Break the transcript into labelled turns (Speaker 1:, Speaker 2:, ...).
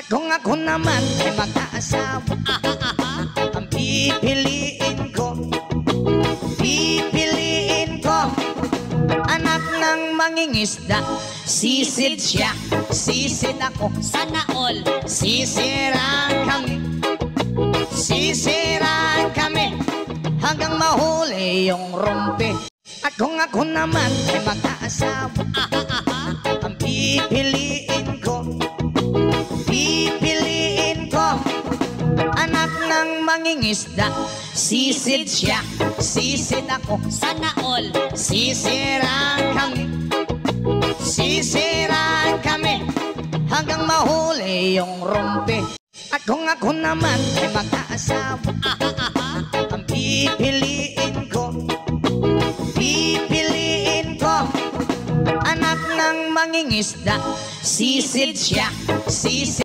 Speaker 1: Ako naman ay mag-aasawa. Ang pipiliin ko anak ng mangingisda. Sisid siya, sisid ako.
Speaker 2: Sana all.
Speaker 1: Sisiraan kami hanggang mahuli yung rumpi. Ako naman ay mag-aasawa. Ang pipiliin ko anak ng mangingisda. Sisid siya, sisid ako.
Speaker 2: Sana all.
Speaker 1: Sisiraan kami hanggang mahuli yung rumpi. Ako naman ay mag-aasawa. Ang pipiliin ko anak ng mangingisda. Sisid siya, sisid